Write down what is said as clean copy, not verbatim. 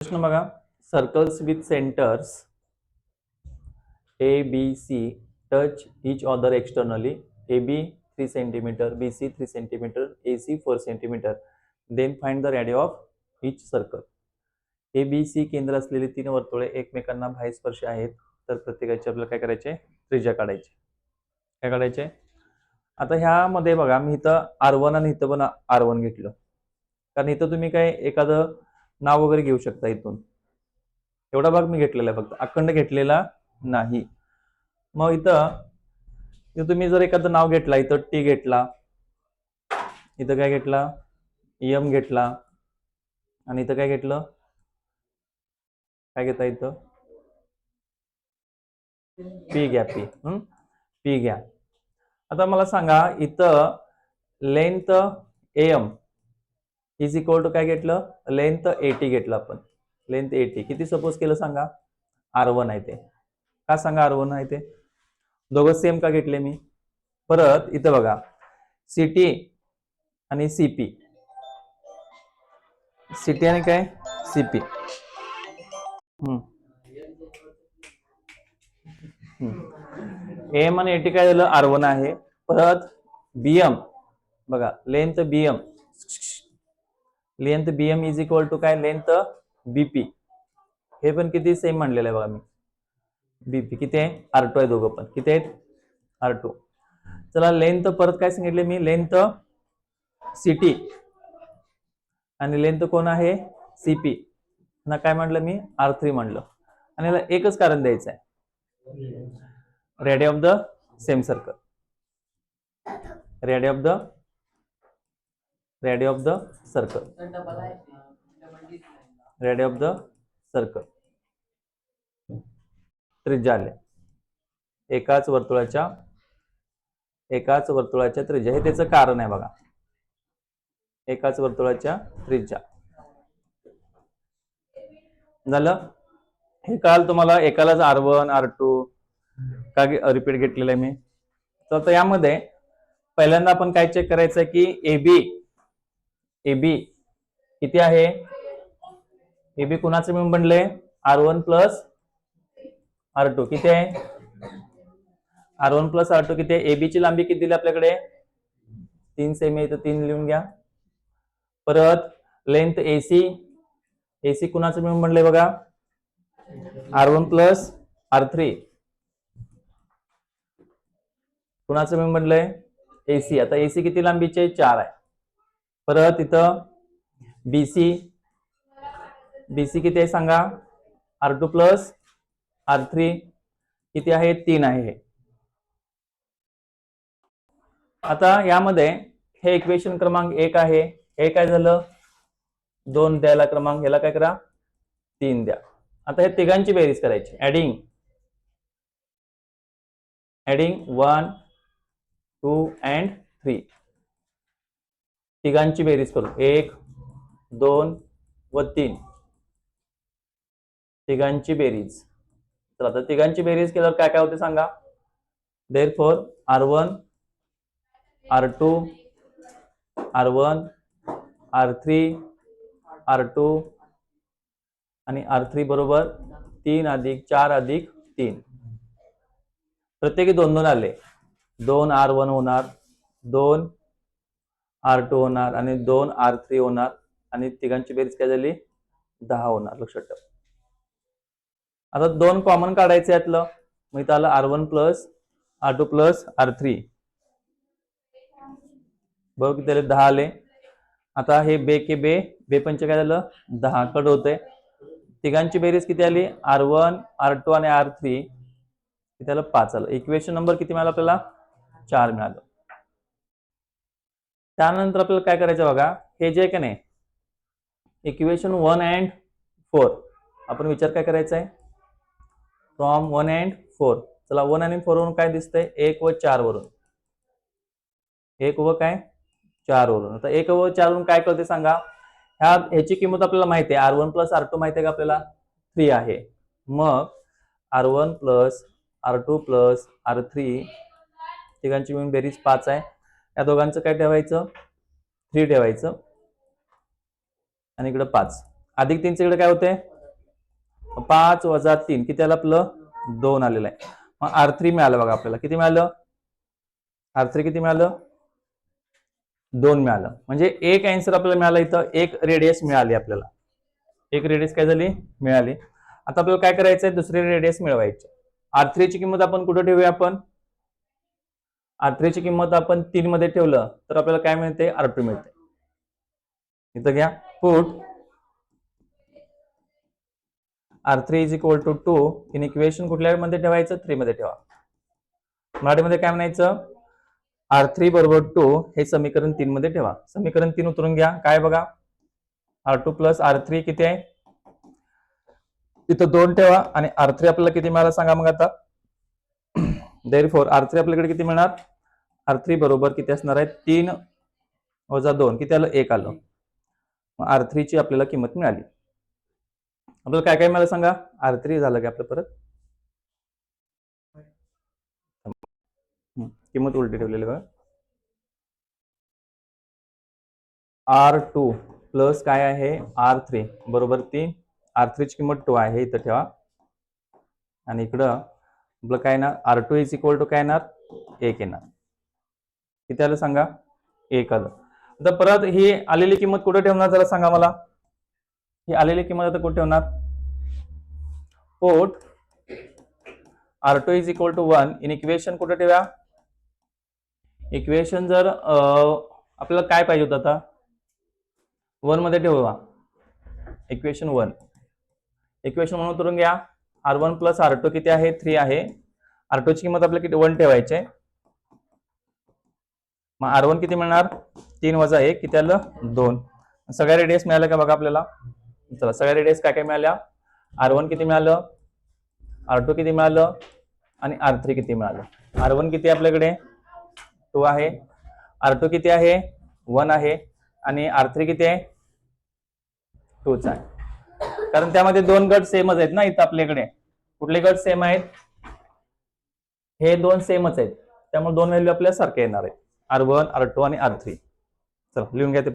प्रश्न बघा, circles with centres A B C touch each other externally. AB 3 centimeter, BC 3 centimeter, AC 4 centimeter. Then find the radius of each circle. A B C केंद्र असलेली तीन वर्तुळे एकमेकांना बाह्यस्पर्शी आहेत, तर प्रत्येकाचे आपल्याला काय करायचे, त्रिज्या काढायची. काय काढायचे? आता ह्यामध्ये बघा, मी इथं R1 आणि इथं पण R1 घेतलं, कारण इथं तुम्ही काय एखादं नाव वगैरे घेऊ शकता. इथून एवढा भाग मी घेतलेला आहे, फक्त अखंड घेतलेला नाही. मग इथं तुम्ही जर एखादं नाव घेतला, इथं टी घेतला, इथं काय घेतला, एम घेतला, आणि इथं काय घेतलं, काय घेता, इथं पी घ्या, पी घ्या. आता मला सांगा, इथं length M is equal to काय घेतलं, लेंथ एटी घेतलं आपण. लेंथ एटी किती सपोज केलं सांगा, R1 आहे ते. का सांगा R1 आहे ते? दोघं सेम का घेतले मी? परत इथं बघा, सीटी आणि सीपी, सीटी आणि काय सीपी. एम आणि एटी काय झालं, R1 आहे. परत बीएम बघा, length BM, length BM is equal to काय, लेंथ बीपी. हे पण किती सेम मांडलेलं आहे बघा मी. बीपी किती आहे, R2 आहे. दोघं पण किती आहेत, R2. चला, लेंथ परत काय सांगितले मी, लेंथ सीटी आणि लेंथ कोण आहे, सीपी ना काय म्हटलं मी, R3 म्हटलं. आणि याला एकच कारण द्यायचं आहे, radius of the same circle. Radius of the circle, radius of the circle. त्रिज्या आले एकाच वर्तुळाच्या त्रिज्या. हे त्याचं कारण आहे बघा, एकाच वर्तुळाच्या त्रिज्या. झालं हे काल तुम्हाला एकालाच R1 R2 का रिपीट घेतलेलं आहे मी. तर यामध्ये पहिल्यांदा आपण काय चेक करायचं आहे की एबी किती आहे, एबी कुणाचं मिळून बनले, R1 प्लस R2 किती आहे, R1 प्लस R2 किती आहे. एबी ची लांबी किती दिली आपल्याकडे, 3 सेमी, तर 3 लिहून घ्या. परत लेंथ एसी कुणाचं मिळून बनले बघा, R1 प्लस R3 कुणाचं मिळून बनलंय, एसी. आता एसी किती लांबीचे, 4 आहे. परत इथं बीसी किती आहे सांगा, R2 प्लस R3 किती आहे, 3 आहे. आता यामध्ये हे इक्वेशन क्रमांक 1 आहे. हे काय झालं, 2 द्यायला क्रमांक, ह्याला काय करा, 3 द्या. आता हे तिघांची बेरीज करायची, ऍडिंग 1 2 and 3. तिघांची बेरीज करू, 1 2 व 3. तिघांची बेरीज. तर आता तिघांची बेरीज केल्यावर काय काय होते सांगा. Therefore R1 R2 R1 R3 R2 आणि R3 बरोबर 3 अधिक 4 अधिक 3. प्रत्येकी 2 2 आले, 2 R1 होणार, 2 R2 होणार आणि 2 R3 होणार. आणि तिघांची बेरीज काय झाली, 10 होणार. लक्षात ठेवा. आता 2 कॉमन काढायचे यातलं, मग इथं आलं R1 plus R2 plus R3, बघ किती 10 आले. आता हे बे पंच काय झालं, 10 कट होते. तिघांची बेरीज किती आली, R1 R2 आणि R3 त्याला 5 आलं. इक्वेशन नंबर किती मिळाला आपल्याला, 4 मिळालं. त्यानंतर आपल्याला काय करायचं बघा, हे जे का नाही इक्वेशन 1 and 4 आपण विचार काय करायचा आहे, फ्रॉम 1 and 4. चला, 1 आणि 4 वरून काय दिसतंय, 1 व 4 वरून, 1 व काय 4 वरून. आता 1 व 4 वरून काय कळते सांगा, ह्याची किंमत आपल्याला माहिती आहे, R1 प्लस R2 माहिती आहे का आपल्याला, 3 आहे. मग R1 plus R2 plus R3 तिघांची मिळून बेरीज 5 आहे. या दोघांचं काय ठेवायचं, 3 ठेवायचं आणि इकडे 5 अधिक 3 इकडे काय होते, 5 वजा 3 किती आलं आपलं 2 आलेलं आहे. मग R3 मिळालं बघा आपल्याला. किती मिळालं R3 किती मिळालं 2 मिळालं. म्हणजे एक आन्सर आपल्याला मिळाला इथं, एक रेडियस मिळाली आपल्याला. एक रेडियस काय झाली मिळाली. आता आपल्याला काय करायचंय दुसरे रेडियस मिळवायचे. R3 ची किंमत आपण कुठे ठेवूया आपण R3 ची किंमत आपण 3 मध्ये ठेवलं तर आपल्याला काय मिळते R2 मिळते. इथं घ्या put R3 is equal to 2 in equation कुठल्या मध्ये ठेवायचं 3 मध्ये ठेवा. मराठीमध्ये काय म्हणायचं R3 बरोबर 2 हे समीकरण 3 मध्ये ठेवा. समीकरण 3 उतरून घ्या. काय बघा R2 प्लस R3 किती आहे तिथं 2 ठेवा आणि R3 आपल्याला किती मिळाला सांगा मग आता. देअरफॉर R3 आपल्याकडे किती मिळणार R3 बरोबर किती असणार आहे 3 वजा 2 किती आलं 1 आलं. मग R3 ची आपल्याला किंमत मिळाली. आपल्याला काय काय मिळालं सांगा R3 झालं का आपलं परत किंमत उलटी ठेवलेली बघा. R2 प्लस काय आहे R3 बरोबर 3 R3 ची किंमत 2 आहे इथं ठेवा आणि इकडं आपलं काय येणार R2 इज इक्वल टू काय येणार 1 येणार. किती आलं सांगा 1 आलं. आता परत ही आलेली किंमत कुठे ठेवणार जरा सांगा मला. ही आलेली किंमत आता कुठे ठेवणार put R2 is equal to 1 in equation कुठे ठेवा. इक्वेशन जर आपल्याला काय पाहिजे होतं आता 1 मध्ये ठेवा इक्वेशन 1. इक्वेशन 1 उतरून घ्या. R1 प्लस R2 किती आहे 3 आहे. R2 ची किंमत आपल्याला किती 1 ठेवायची आहे. मग R1 किती मिळणार 3 वजा 1 किती आलं 2. सगळ्या रेडियस मिळाल्या का बघा आपल्याला. चला सगळ्या रेडियस काय काय मिळाल्या R1 किती मिळालं R2 किती मिळालं आणि R3 किती मिळालं. R1 किती आपल्याकडे 2 आहे. R2 किती आहे 1 आहे आणि R3 किती आहे 2च आहे. कारण त्यामध्ये दोन गट सेमच आहेत ना इथं आपल्याकडे. कुठले गट सेम आहेत हे दोन सेमच आहेत त्यामुळे दोन व्हॅल्यू आपल्याला सारखे येणार आहेत R1 R2 आणि R3. चला लिहून घ्या ते.